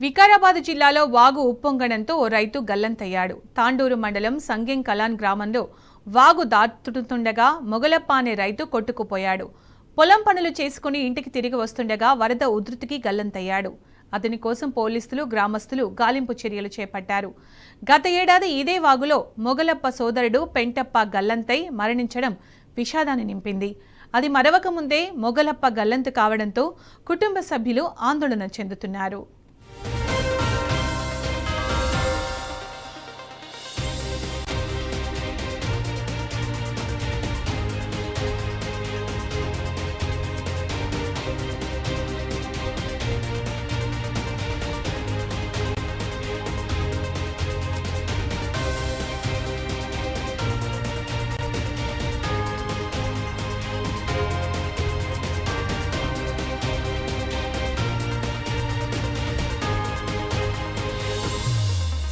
వికారాబాద్ జిల్లాలో వాగు ఉప్పొంగడంతో ఓ రైతు గల్లంతయ్యాడు. తాండూరు మండలం సంగెం కలాన్ గ్రామంలో వాగు దాటుతుండగా మొగలప్ప అనే రైతు కొట్టుకుపోయాడు. పొలం పనులు చేసుకుని ఇంటికి తిరిగి వస్తుండగా వరద ఉధృతికి గల్లంతయ్యాడు. అతని కోసం పోలీసులు, గ్రామస్తులు గాలింపు చర్యలు చేపట్టారు. గత ఏడాది ఇదే వాగులో మొగలప్ప సోదరుడు పెంటప్ప గల్లంతై మరణించడం విషాదాన్ని నింపింది. అది మరవక ముందే మొగలప్ప గల్లంతు కావడంతో కుటుంబ సభ్యులు ఆందోళన చెందుతున్నారు.